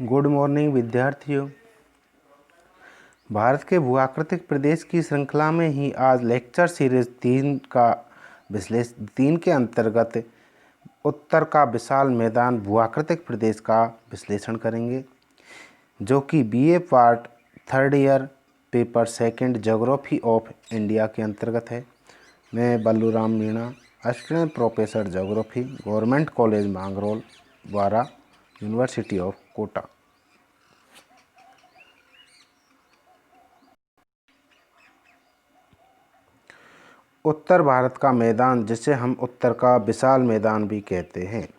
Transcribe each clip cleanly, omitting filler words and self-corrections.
Good morning विद्यार्थियों। भारत के भूआकृतिक प्रदेश की श्रृंखला में ही आज लेक्चर सीरीज 3 के अंतर्गत उत्तर का विशाल मैदान भूआकृतिक प्रदेश का विश्लेषण करेंगे, जो कि BA part 3rd year paper 2 geography of India के अंतर्गत है। मैं Balluram Meena, assistant professor geography, government college Mangrol द्वारा, यूनिवर्सिटी ऑफ कोटा। उत्तर भारत का मैदान, जिसे हम उत्तर का विशाल मैदान भी कहते हैं।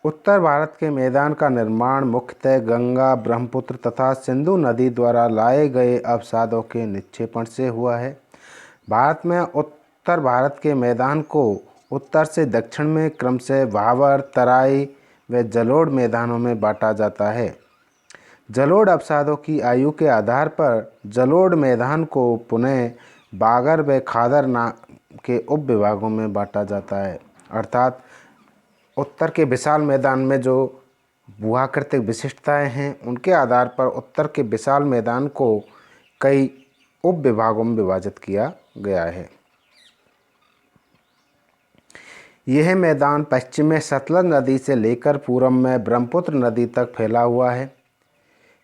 उत्तर भारत के मैदान का निर्माण मुख्यतः गंगा, ब्रह्मपुत्र तथा सिंधु नदी द्वारा लाए गए अवसादों के निक्षेपण से हुआ है। भारत में उत्तर भारत के मैदान को उत्तर से दक्षिण में क्रमशः भाबर, तराई व जलोढ़ मैदानों में बांटा जाता है। जलोढ़ अवसादों की आयु के आधार पर जलोढ़ मैदान को पुनः बागर व खादर नाम के उपविभागों में बांटा जाता है। अर्थात उत्तर के विशाल मैदान में जो भूआकृतिक विशिष्टताएं हैं, उनके आधार पर उत्तर के विशाल मैदान को कई उपविभागों में विभाजित किया गया है। यह मैदान पश्चिम में सतलज नदी से लेकर पूर्व में ब्रह्मपुत्र नदी तक फैला हुआ है।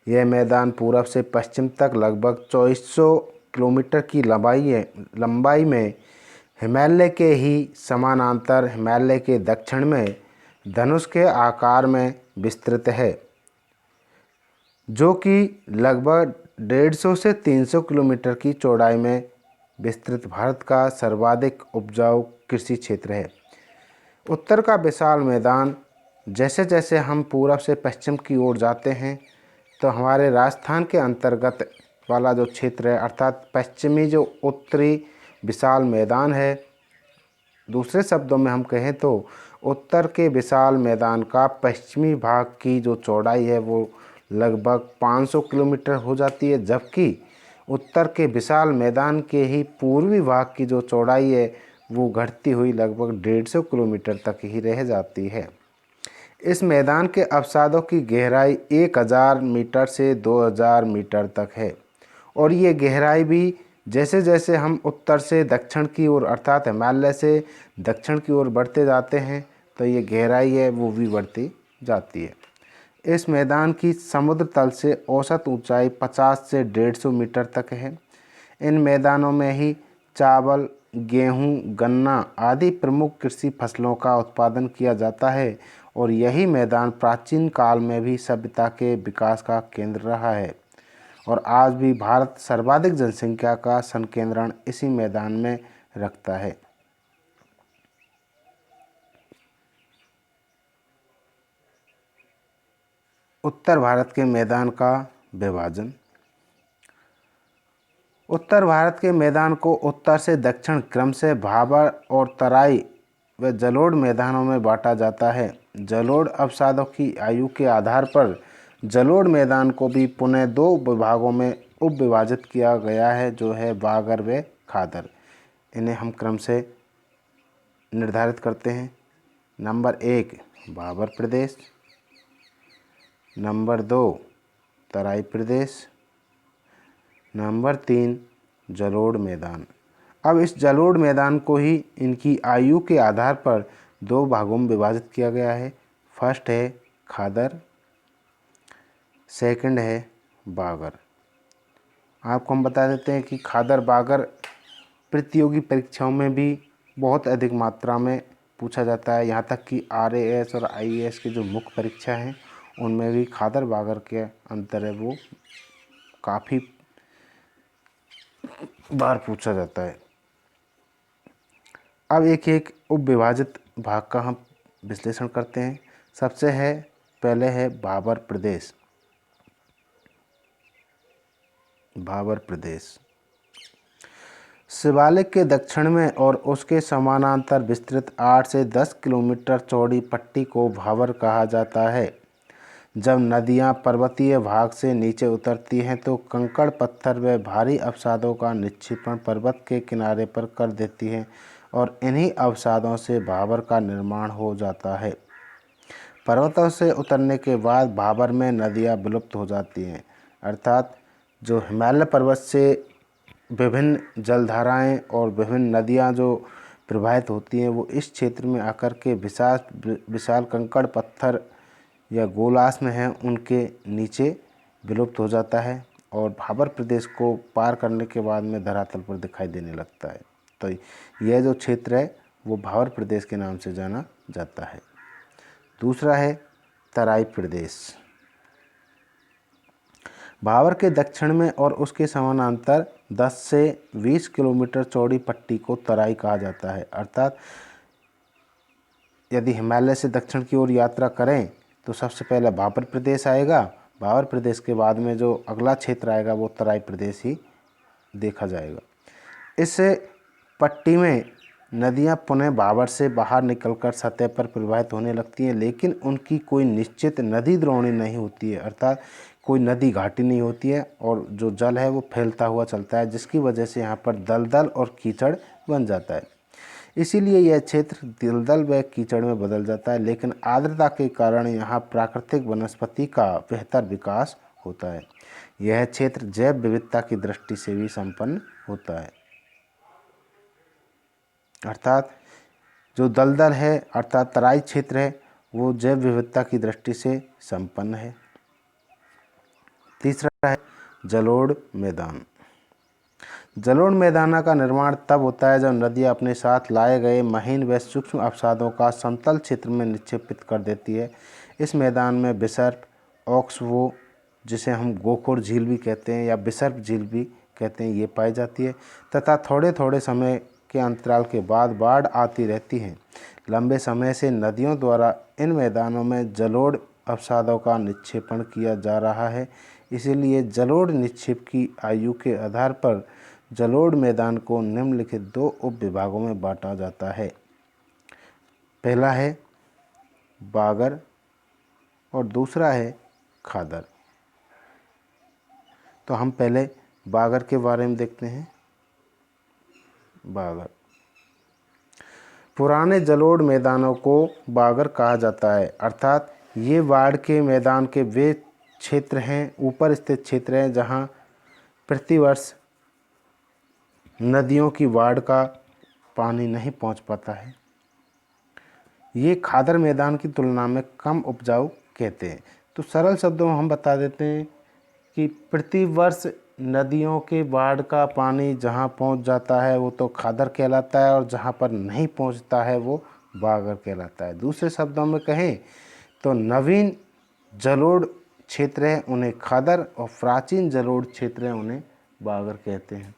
यह मैदान पूरब से पश्चिम तक लगभग 2400 किलोमीटर की लंबाई में हिमालय के ही समानांतर हिमालय के दक्षिण में धनुष के आकार में विस्तृत है, जो कि लगभग 150 से 300 किलोमीटर की चौड़ाई में विस्तृत भारत का सर्वाधिक उपजाऊ कृषि क्षेत्र है। उत्तर का विशाल मैदान, जैसे जैसे हम पूरब से पश्चिम की ओर जाते हैं, तो हमारे राजस्थान के अंतर्गत वाला जो क्षेत्र है, अर्थात पश्चिमी जो उत्तरी विशाल मैदान है, दूसरे शब्दों में हम कहें तो उत्तर के विशाल मैदान का पश्चिमी भाग की जो चौड़ाई है वो लगभग 500 किलोमीटर हो जाती है, जबकि उत्तर के विशाल मैदान के ही पूर्वी भाग की जो चौड़ाई है वो घटती हुई लगभग 150 किलोमीटर तक ही रह जाती है। इस मैदान के अवसादों की गहराई 1000 मीटर से 2000 मीटर तक है, और ये गहराई भी जैसे जैसे हम उत्तर से दक्षिण की ओर अर्थात हिमालय से दक्षिण की ओर बढ़ते जाते हैं, तो ये गहराई है वो भी बढ़ती जाती है। इस मैदान की समुद्र तल से औसत ऊंचाई 50 से 150 मीटर तक है। इन मैदानों में ही चावल, गेहूं, गन्ना आदि प्रमुख कृषि फसलों का उत्पादन किया जाता है, और यही मैदान प्राचीन काल में भी सभ्यता के विकास का केंद्र रहा है, और आज भी भारत सर्वाधिक जनसंख्या का संकेंद्रण इसी मैदान में रखता है। उत्तर भारत के मैदान का विभाजन। उत्तर भारत के मैदान को उत्तर से दक्षिण क्रमशः भाबर और तराई व जलोढ़ मैदानों में बांटा जाता है। जलोढ़ अवसादों की आयु के आधार पर जलोढ़ मैदान को भी पुनः 2 विभागों में उपविभाजित किया गया है, जो है बागर व खादर। इन्हें हम क्रम से निर्धारित करते हैं। नंबर 1 भाबर प्रदेश, नंबर 2 तराई प्रदेश, नंबर 3 जलोढ़ मैदान। अब इस जलोढ़ मैदान को ही इनकी आयु के आधार पर 2 भागों में विभाजित किया गया है। फर्स्ट है खादर, सेकंड है बागर। आपको हम बता देते हैं कि खादर बागर प्रतियोगी परीक्षाओं में भी बहुत अधिक मात्रा में पूछा जाता है। यहाँ तक कि RAS और IAS की जो मुख्य परीक्षा हैं, उनमें भी खादर बागर के अंतर है वो काफ़ी बार पूछा जाता है। अब एक एक उपविभाजित भाग का हम विश्लेषण करते हैं। पहले है भाबर प्रदेश। भाबर प्रदेश शिवालिक के दक्षिण में और उसके समानांतर विस्तृत 8 से 10 किलोमीटर चौड़ी पट्टी को भाबर कहा जाता है। जब नदियां पर्वतीय भाग से नीचे उतरती हैं तो कंकड़, पत्थर व भारी अवसादों का निक्षेपण पर्वत के किनारे पर कर देती हैं, और इन्हीं अवसादों से भाबर का निर्माण हो जाता है। पर्वतों से उतरने के बाद भाबर में नदियाँ विलुप्त हो जाती हैं, अर्थात जो हिमालय पर्वत से विभिन्न जलधाराएं और विभिन्न नदियां जो प्रवाहित होती हैं वो इस क्षेत्र में आकर के विशाल विशाल कंकड़ पत्थर या गोलास में हैं उनके नीचे विलुप्त हो जाता है और भाबर प्रदेश को पार करने के बाद में धरातल पर दिखाई देने लगता है। तो यह जो क्षेत्र है वो भाबर प्रदेश के नाम से जाना जाता है। दूसरा है तराई प्रदेश। भाबर के दक्षिण में और उसके समानांतर 10 से 20 किलोमीटर चौड़ी पट्टी को तराई कहा जाता है, अर्थात यदि हिमालय से दक्षिण की ओर यात्रा करें तो सबसे पहले भाबर प्रदेश आएगा। भाबर प्रदेश के बाद में जो अगला क्षेत्र आएगा वो तराई प्रदेश ही देखा जाएगा। इस पट्टी में नदियां पुनः भाबर से बाहर निकलकर सतह पर प्रवाहित होने लगती हैं, लेकिन उनकी कोई निश्चित नदी द्रोणी नहीं होती है, अर्थात कोई नदी घाटी नहीं होती है और जो जल है वो फैलता हुआ चलता है, जिसकी वजह से यहाँ पर दलदल और कीचड़ बन जाता है। इसीलिए यह क्षेत्र दलदल व कीचड़ में बदल जाता है, लेकिन आर्द्रता के कारण यहाँ प्राकृतिक वनस्पति का बेहतर विकास होता है। यह क्षेत्र जैव विविधता की दृष्टि से भी संपन्न होता है, अर्थात जो दलदल है अर्थात तराई क्षेत्र है वो जैव विविधता की दृष्टि से संपन्न है। तीसरा है जलोढ़ मैदान। जलोढ़ मैदान का निर्माण तब होता है जब नदियाँ अपने साथ लाए गए महीन व सूक्ष्म अवसादों का समतल क्षेत्र में निक्षेपित कर देती है। इस मैदान में बिसर्प, ऑक्सबो, जिसे हम गोखुर झील भी कहते हैं या बिसर्प झील भी कहते हैं, ये पाई जाती है तथा थोड़े थोड़े समय के अंतराल के बाद बाढ़ आती रहती है। लंबे समय से नदियों द्वारा इन मैदानों में जलोढ़ अवसादों का निक्षेपण किया जा रहा है, इसीलिए जलोढ़ निक्षेप की आयु के आधार पर जलोढ़ मैदान को निम्नलिखित 2 उप विभागों में बांटा जाता है। पहला है बागर और दूसरा है खादर। तो हम पहले बागर के बारे में देखते हैं। बागर पुराने जलोढ़ मैदानों को बागर कहा जाता है, अर्थात ये बाढ़ के मैदान के वे क्षेत्र हैं, ऊपर स्थित क्षेत्र हैं जहाँ प्रतिवर्ष नदियों की बाढ़ का पानी नहीं पहुँच पाता है। ये खादर मैदान की तुलना में कम उपजाऊ कहते हैं। तो सरल शब्दों में हम बता देते हैं कि प्रतिवर्ष नदियों के बाढ़ का पानी जहाँ पहुँच जाता है वो तो खादर कहलाता है और जहाँ पर नहीं पहुँचता है वो बागर कहलाता है। दूसरे शब्दों में कहें तो नवीन जलोढ़ क्षेत्र हैं उन्हें खादर और प्राचीन जलोढ़ क्षेत्र हैं उन्हें बागर कहते हैं।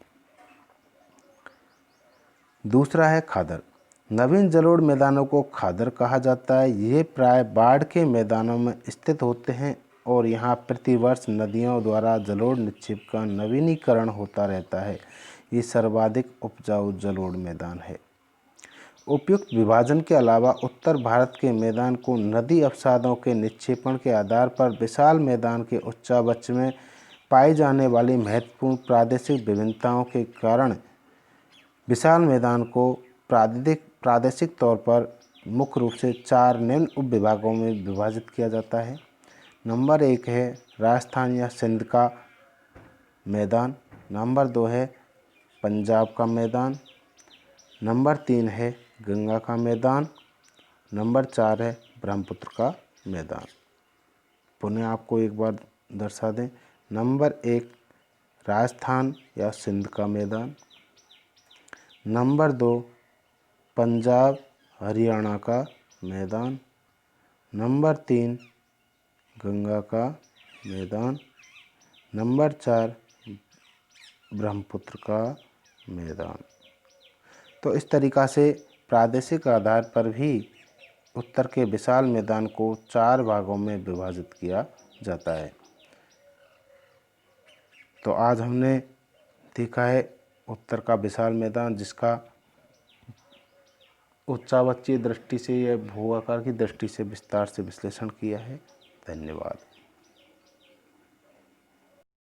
दूसरा है खादर। नवीन जलोढ़ मैदानों को खादर कहा जाता है। ये प्राय बाढ़ के मैदानों में स्थित होते हैं और यहाँ प्रतिवर्ष नदियों द्वारा जलोढ़ निक्षेप का नवीनीकरण होता रहता है। ये सर्वाधिक उपजाऊ जलोढ़ मैदान है। उपयुक्त विभाजन के अलावा उत्तर भारत के मैदान को नदी अवसादों के निक्षेपण के आधार पर विशाल मैदान के उच्चावच में पाई जाने वाली महत्वपूर्ण प्रादेशिक विभिन्नताओं के कारण विशाल मैदान को प्रादेशिक तौर पर मुख्य रूप से 4 निम्न उप विभागों में विभाजित किया जाता है। नंबर 1 है राजस्थान या सिंध का मैदान। नंबर 2 है पंजाब का मैदान। नंबर 3 है गंगा का मैदान। नंबर 4 है ब्रह्मपुत्र का मैदान। पुनः आपको एक बार दर्शा दें। नंबर 1 राजस्थान या सिंध का मैदान। नंबर 2 पंजाब हरियाणा का मैदान। नंबर 3 गंगा का मैदान। नंबर 4 ब्रह्मपुत्र का मैदान। तो इस तरीक़ा से प्रादेशिक आधार पर भी उत्तर के विशाल मैदान को 4 भागों में विभाजित किया जाता है। तो आज हमने देखा है उत्तर का विशाल मैदान, जिसका उच्चावचीय दृष्टि से या भू आकार की दृष्टि से विस्तार से विश्लेषण किया है। धन्यवाद।